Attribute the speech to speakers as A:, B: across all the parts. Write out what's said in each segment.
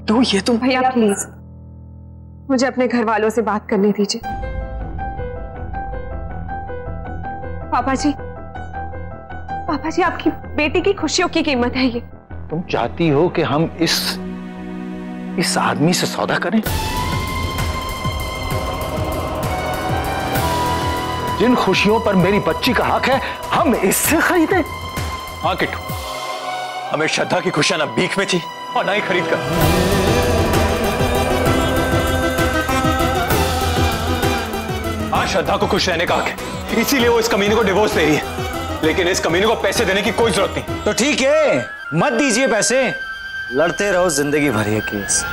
A: तो ये तो
B: भैया प्लीज मुझे अपने घर वालों से बात करने दीजिए। पापा जी आपकी बेटी की खुशियों की कीमत है ये।
C: तुम चाहती हो कि हम इस आदमी से सौदा करें? जिन खुशियों पर मेरी बच्ची का हक है हम इससे खरीदें?
A: हाँ किट्टू, हमें श्रद्धा की खुशियां ना भीख में थी और ना ही खरीद कर। हाँ, श्रद्धा को खुश रहने का हक है, इसीलिए वो इस कमीने को डिवोर्स दे रही है, लेकिन इस कमीने को पैसे देने की कोई जरूरत नहीं।
D: तो ठीक है, मत दीजिए पैसे, लड़ते रहो जिंदगी भर ये केस।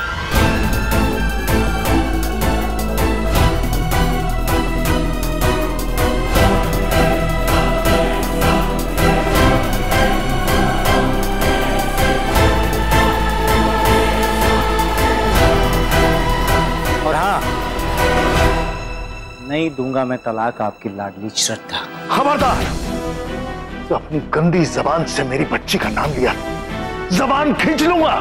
D: और हाँ, नहीं दूंगा मैं तलाक आपकी लाडली श्रद्धा।
C: खबरदार, तो अपनी गंदी जबान से मेरी बच्ची का नाम लिया, जबान खींच लूंगा।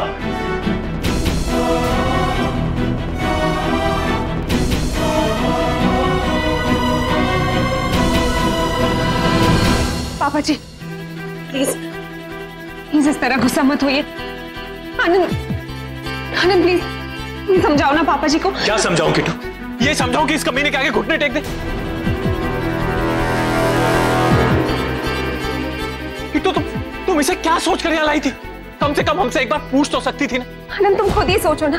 B: पापा जी प्लीज इस तरह गुस्सा मत होइए। आनंद प्लीज समझाओ ना पापा जी को।
A: क्या समझाऊं किट्टू? ये समझाऊं कि इस कमीने के आगे घुटने टेक दे? किट्टू तुम इसे क्या सोच कर यहाँ लाई थी? कम से कम हमसे एक बार पूछ तो सकती थी ना।
B: आनंद तुम खुद ही सोचो ना,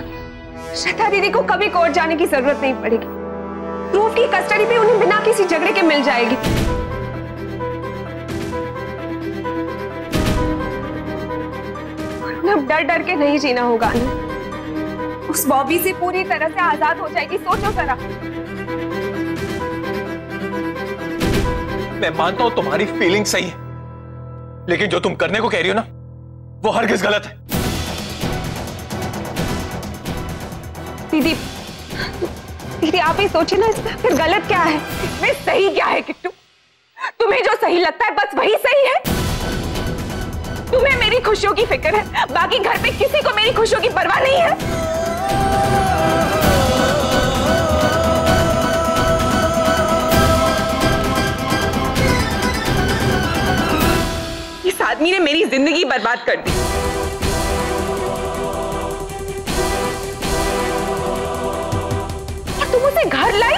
B: श्रद्धा दीदी को कभी कोर्ट जाने की जरूरत नहीं पड़ेगी। प्रूफ की कस्टडी पे उन्हें बिना किसी झगड़े के मिल जाएगी। अब डर डर के नहीं जीना होगा आनंद। उस बॉबी से पूरी तरह से आजाद हो जाएगी, सोचो जरा।
A: मैं मानता हूं तुम्हारी फीलिंग सही है, लेकिन जो तुम करने को कह रही हो ना, वो हरगिज गलत है।
B: दीदी आप ही सोचिए ना, इसमें फिर गलत क्या है? इसमें सही क्या है किट्टू? तुम्हें जो सही लगता है बस वही सही है। तुम्हें मेरी खुशियों की फिक्र है, बाकी घर पे किसी को मेरी खुशियों की परवाह नहीं है। इस आदमी ने मेरी जिंदगी बर्बाद कर दी। और तुम उसे घर लाई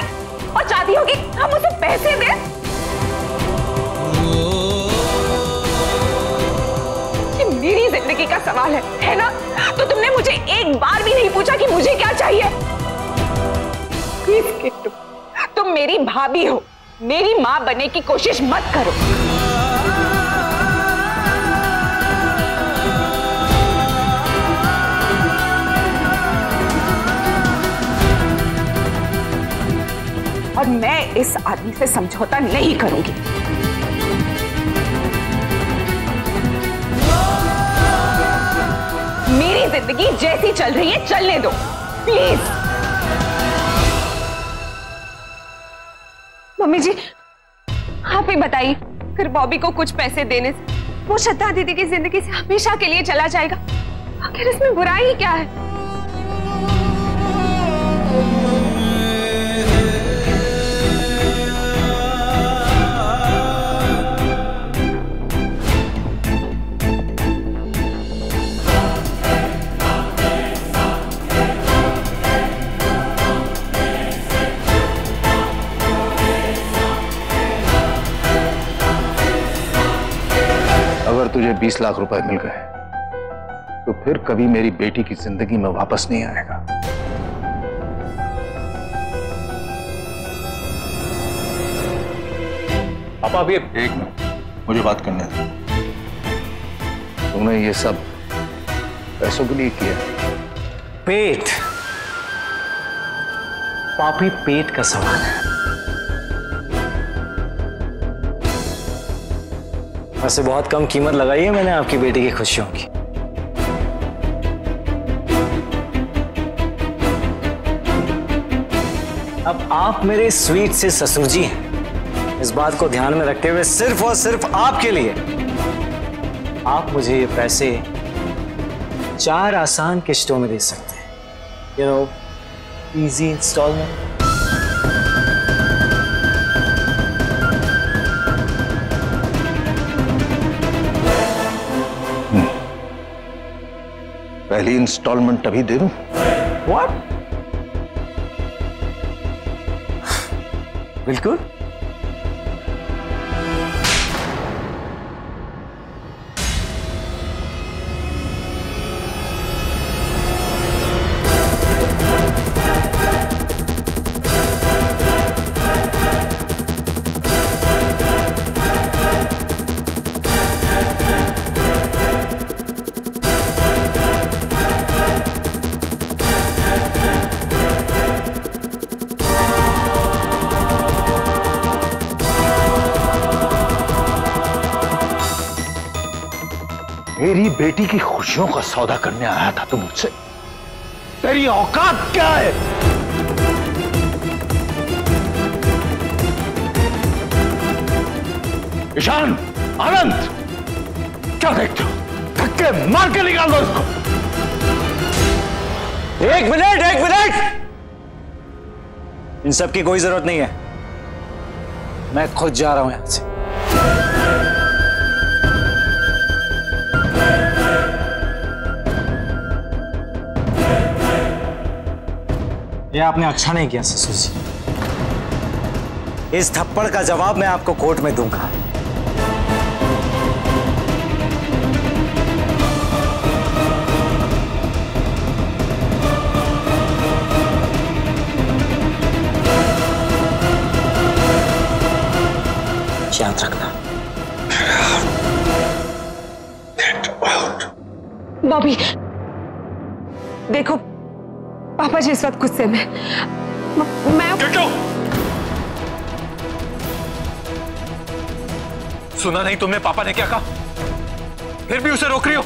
B: और चाहती हो कि हम उसे पैसे दें? ये मेरी जिंदगी का सवाल है ना? तो तुमने मुझे एक बार भी नहीं पूछा कि मुझे क्या चाहिए। प्लीज किट्टू, तुम मेरी भाभी हो, मेरी मां बनने की कोशिश मत करो। और मैं इस आदमी से समझौता नहीं करूंगी। मेरी जिंदगी जैसी चल रही है चलने दो प्लीज। मम्मी जी आप ही बताइए, फिर बॉबी को कुछ पैसे देने से वो श्रद्धा दीदी की जिंदगी से हमेशा के लिए चला जाएगा? आखिर इसमें बुराई क्या है?
C: अगर तुझे 20 लाख रुपए मिल गए तो फिर कभी मेरी बेटी की जिंदगी में वापस नहीं आएगा।
A: पापा अभी एक मिनट, मुझे बात करने दो।
C: तुमने ये सब पैसों के लिए किया?
D: पेट, पापी पेट का सवाल है। वैसे बहुत कम कीमत लगाई है मैंने आपकी बेटी की खुशियों की। अब आप मेरे स्वीट से ससुर जी हैं, इस बात को ध्यान में रखते हुए सिर्फ और सिर्फ आपके लिए आप मुझे ये पैसे 4 आसान किश्तों में दे सकते हैं। Easy instalment.
C: पहली इंस्टॉलमेंट अभी दे दूं?
D: What? बिल्कुल।
C: मेरी बेटी की खुशियों का सौदा करने आया था तू मुझसे? तेरी औकात क्या है? ईशान, आनंद, क्या देखते हो? धक्के मार के निकाल दो इसको।
D: एक मिनट। इन सब की कोई जरूरत नहीं है, मैं खुद जा रहा हूं यहां से। ये आपने अच्छा नहीं किया ससुर जी। इस थप्पड़ का जवाब मैं आपको कोर्ट में दूंगा। याद रखना।
B: बॉबी, देखो पापा जी इस वक्त गुस्से में। मैं
A: सुना नहीं तुमने पापा ने क्या कहा? फिर भी उसे रोक रही हो?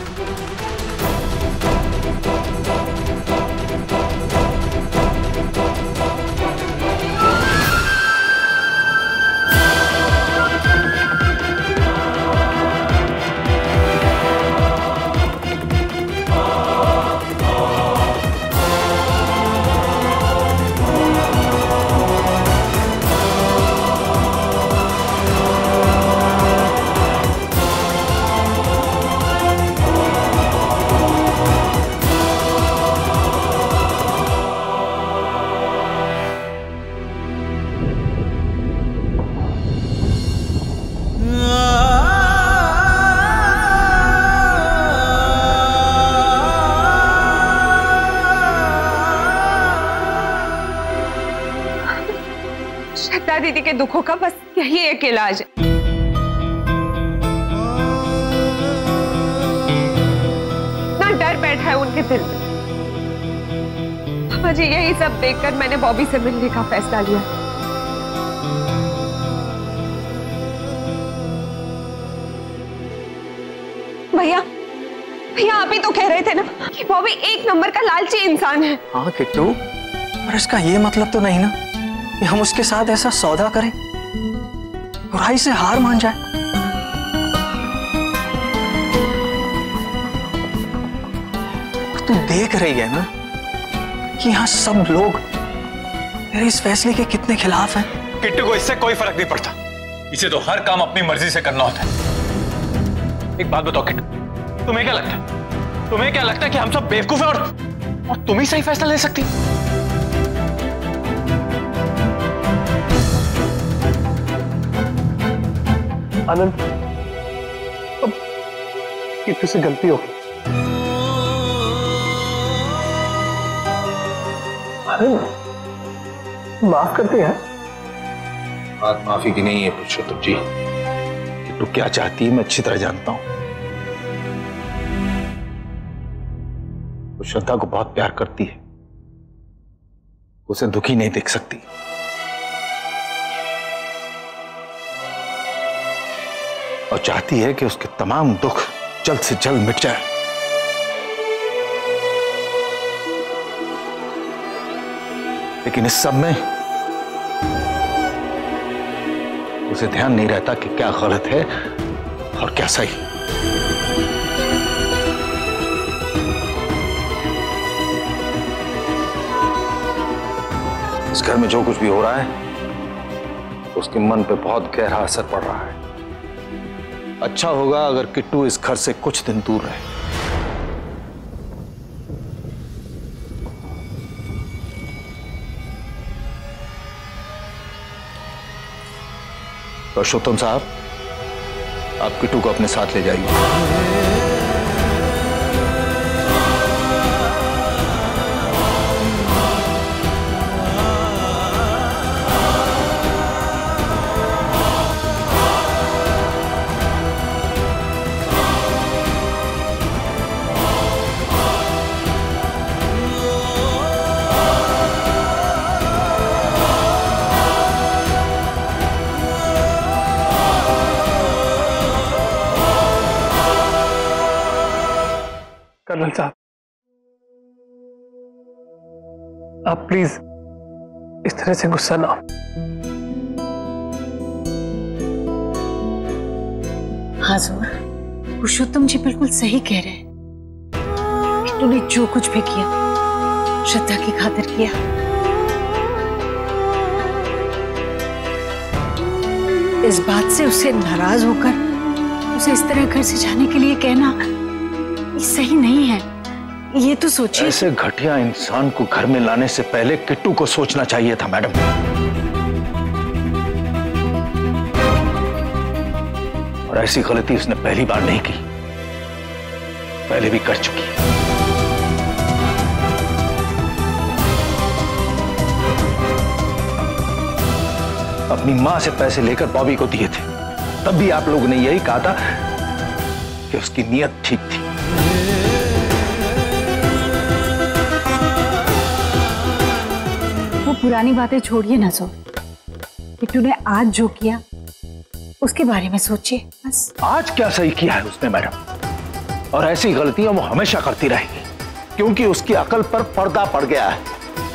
B: श्रद्धा दीदी के दुखों का बस यही एक इलाज है। ना डर बैठा है उनके दिल में। पापा जी, यही सब देखकर मैंने बॉबी से मिलने का फैसला लिया। भैया आप ही तो कह रहे थे ना कि बॉबी एक नंबर का लालची इंसान है।
D: हाँ किट्टू, पर इसका ये मतलब तो नहीं ना कि हम उसके साथ ऐसा सौदा करें, बुराई से हार मान जाए। तू देख रही है ना कि यहाँ सब लोग मेरे इस फैसले के कितने खिलाफ हैं।
A: किट्टू को इससे कोई फर्क नहीं पड़ता, इसे तो हर काम अपनी मर्जी से करना होता है। एक बात बताओ किट्टू, तुम्हें क्या लगता है कि हम सब बेवकूफ हैं और तुम ही सही फैसला ले सकती?
E: आनंद, अब किट्टू से गलती होगी। आनंद, माफ करते हैं।
C: बात माफी की नहीं है पुरुषोत्तम जी। किट्टू क्या चाहती है मैं अच्छी तरह जानता हूं। वो श्रद्धा को बहुत प्यार करती है, उसे दुखी नहीं देख सकती। और चाहती है कि उसके तमाम दुख जल्द से जल्द मिट जाए। लेकिन इस सब में उसे ध्यान नहीं रहता कि क्या गलत है और क्या सही। घर में जो कुछ भी हो रहा है उसके मन पे बहुत गहरा असर पड़ रहा है। अच्छा होगा अगर किट्टू इस घर से कुछ दिन दूर रहे। पुरुषोत्तम साहब, आप किट्टू को अपने साथ ले जाइए।
E: कर्नल साहब, आप प्लीज इस तरह से गुस्सा ना हो।
F: हाजुर, पुरुषोत्तम जी बिल्कुल सही कह रहे हैं। तूने जो कुछ भी किया श्रद्धा की खातिर किया। इस बात से उससे नाराज होकर उसे इस तरह घर से जाने के लिए कहना ये सही नहीं है। ये तो सोचिए,
C: ऐसे घटिया इंसान को घर में लाने से पहले किट्टू को सोचना चाहिए था मैडम। और ऐसी गलती उसने पहली बार नहीं की, पहले भी कर चुकी है। अपनी मां से पैसे लेकर बॉबी को दिए थे, तब भी आप लोगों ने यही कहा था कि उसकी नीयत ठीक थी।
F: वो पुरानी बातें छोड़िए ना सो। किट्टू ने आज जो किया उसके बारे में सोचिए बस।
C: आज क्या सही किया है उसने मैडम? और ऐसी गलतियां वो हमेशा करती रहेगी, क्योंकि उसकी अकल पर पर्दा पड़ गया है।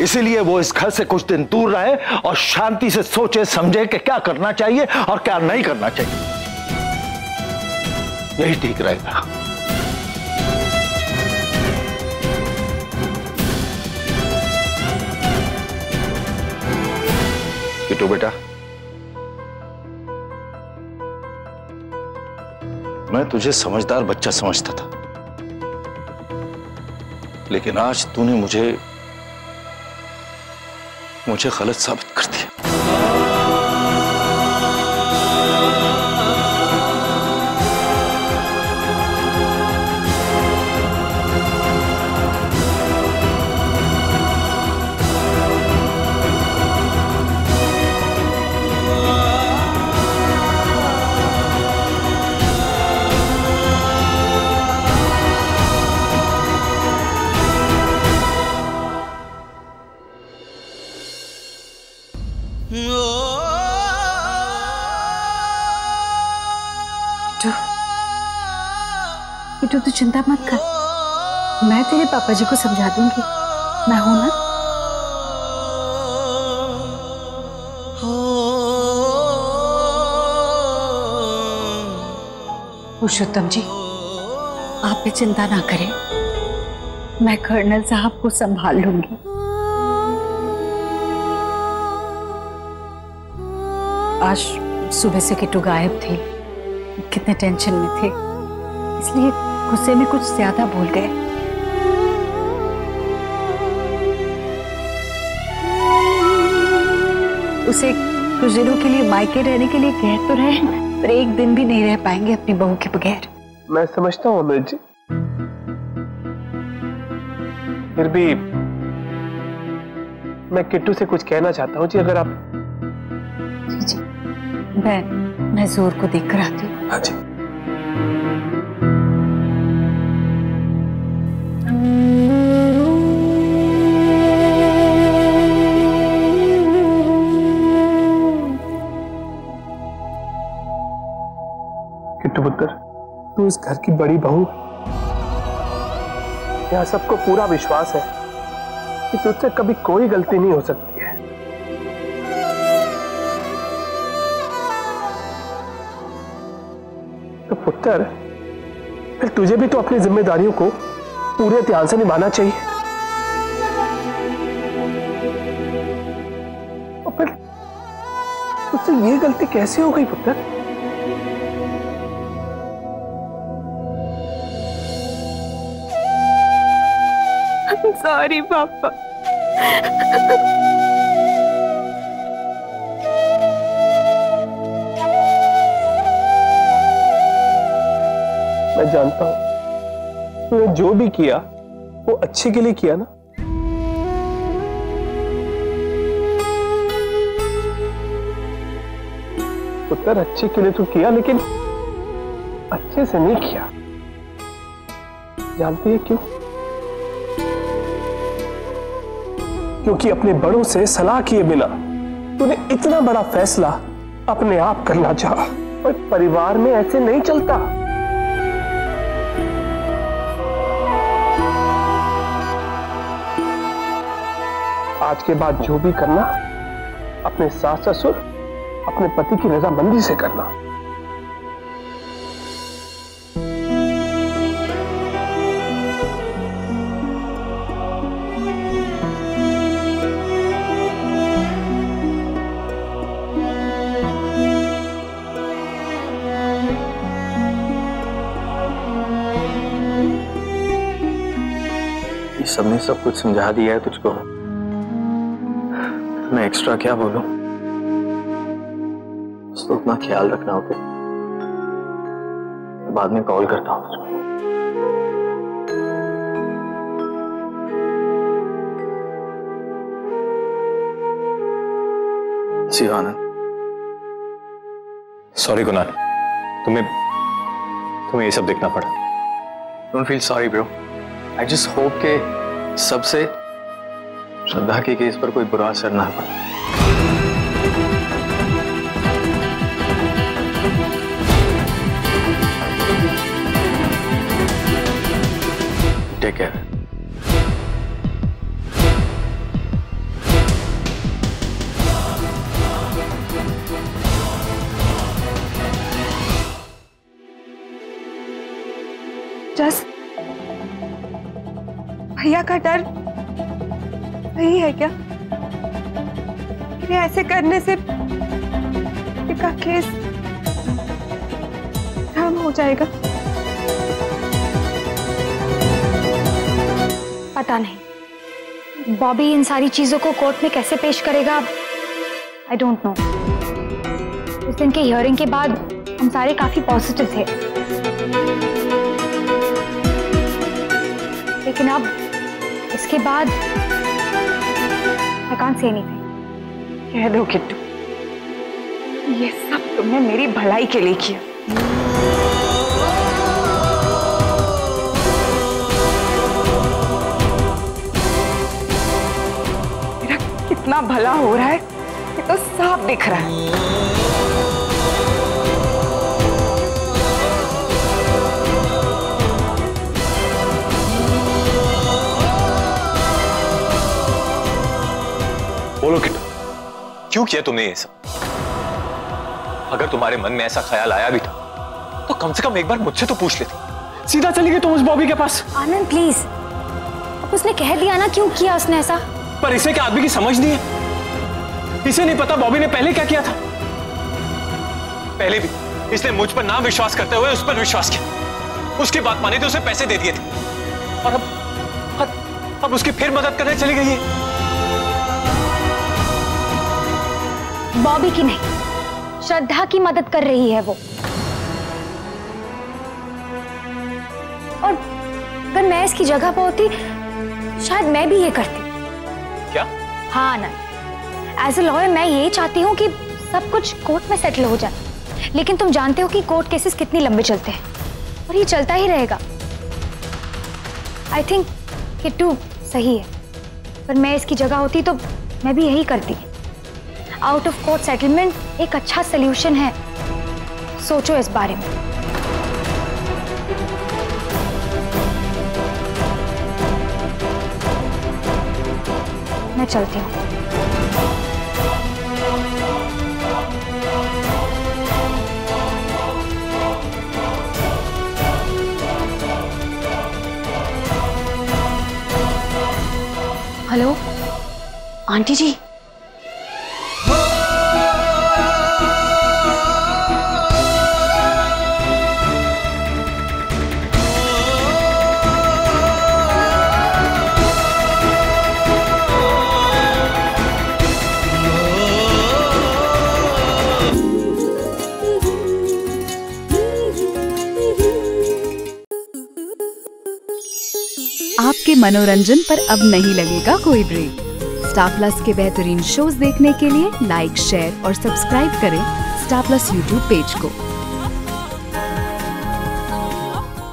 C: इसीलिए वो इस घर से कुछ दिन दूर रहे और शांति से सोचे समझे कि क्या करना चाहिए और क्या नहीं करना चाहिए। यही ठीक रहेगा। किट्टू बेटा, मैं तुझे समझदार बच्चा समझता था, लेकिन आज तूने मुझे गलत साबित कर दिया।
F: किट्टू तू चिंता मत कर, मैं तेरे पापा जी को समझा दूंगी। मैं हूं ना। पुरुषोत्तम जी, आप भी चिंता ना करें, मैं कर्नल साहब को संभाल लूंगी। आज सुबह से किट्टू गायब थी, कितने टेंशन में थे, इसलिए गुस्से में कुछ ज्यादा बोल गए। उसे कुछ दिनों के लिए मायके रहने के लिए कह तो रहे, पर एक दिन भी नहीं रह पाएंगे अपनी बहू के बगैर।
E: मैं समझता हूँ अमृत जी, फिर भी मैं किट्टू से कुछ कहना चाहता हूँ जी, अगर आप।
F: जी, मैं जोर को देख कर आती हूँ।
C: हाँ जी।
E: किट्टू पुत्र, तू इस घर की बड़ी बहू, यहाँ सबको पूरा विश्वास है कि तुझसे कभी कोई गलती नहीं हो सकती है। तो पुत्र, फिर तुझे भी तो अपनी जिम्मेदारियों को पूरे ध्यान से निभाना चाहिए। ये गलती कैसे हो गई पुत्र?
B: सॉरी पापा।
E: मैं जानता हूं तूने जो भी किया वो अच्छे के लिए किया ना। पुत्र अच्छे के लिए तो किया, लेकिन अच्छे से नहीं किया। जानती है क्यों? क्योंकि अपने बड़ों से सलाह किए बिना तूने इतना बड़ा फैसला अपने आप करना चाहा, पर परिवार में ऐसे नहीं चलता। आज के बाद जो भी करना अपने सास ससुर, अपने पति की रजामंदी से करना।
D: सबने सब कुछ समझा दिया है तुझको, मैं एक्स्ट्रा क्या बोलूं? तो अपना ख्याल रखना होता। बाद में कॉल करता हूं तुझको। शिवानंद।
A: सॉरी कुणाल, तुम्हें ये सब देखना पड़ा।
D: Don't feel sorry bro. I just hope के सबसे श्रद्धा के केस पर कोई बुरा असर ना पड़े। Take care.
B: जस्ट भैया का डर सही है क्या? ऐसे करने से का केस खत्म हो जाएगा?
F: पता नहीं बॉबी इन सारी चीजों को कोर्ट में कैसे पेश करेगा। I don't know. उस दिन के हियरिंग के बाद हम सारे काफी पॉजिटिव थे, लेकिन अब इसके बाद I can't say anything।
B: कह दो किट्टू, ये सब तुमने मेरी भलाई के लिए किया। मेरा कितना भला हो रहा है ये तो साफ दिख रहा है।
A: बोलो किट्टू, क्यों किया तुमने ये सब? अगर तुम्हारे मन में ऐसा ख्याल आया भी था तो कम से कम एक बार मुझसे तो पूछ लेती। सीधा चली गई तुम उस बॉबी के पास।
F: आनंद प्लीज, अब उसने कह दिया ना क्यों किया उसने ऐसा।
A: पर इसे क्या आदमी की समझ नहीं है? इसे नहीं पता बॉबी ने पहले क्या किया था? पहले भी इसने मुझ पर ना विश्वास करते हुए उस पर विश्वास किया, उसकी बात मानी तो उसे पैसे दे दिए थे, और अब उसकी फिर मदद करने चली गई है।
F: बॉबी की नहीं, श्रद्धा की मदद कर रही है वो। और अगर मैं इसकी जगह पर होती शायद मैं भी ये करती।
A: क्या?
F: हाँ ना, एज ए लॉयर मैं ये चाहती हूँ कि सब कुछ कोर्ट में सेटल हो जाए, लेकिन तुम जानते हो कि कोर्ट केसेस कितनी लंबे चलते हैं और ये चलता ही रहेगा। आई थिंक किट्टू सही है, पर मैं इसकी जगह होती तो मैं भी यही करती। आउट ऑफ कोर्ट सेटलमेंट एक अच्छा सल्यूशन है, सोचो इस बारे में। मैं चलती हूँ। हेलो आंटी जी।
G: आपके मनोरंजन पर अब नहीं लगेगा कोई ब्रेक। स्टार प्लस के बेहतरीन शोज देखने के लिए लाइक, शेयर और सब्सक्राइब करें स्टार प्लस यूट्यूब पेज को।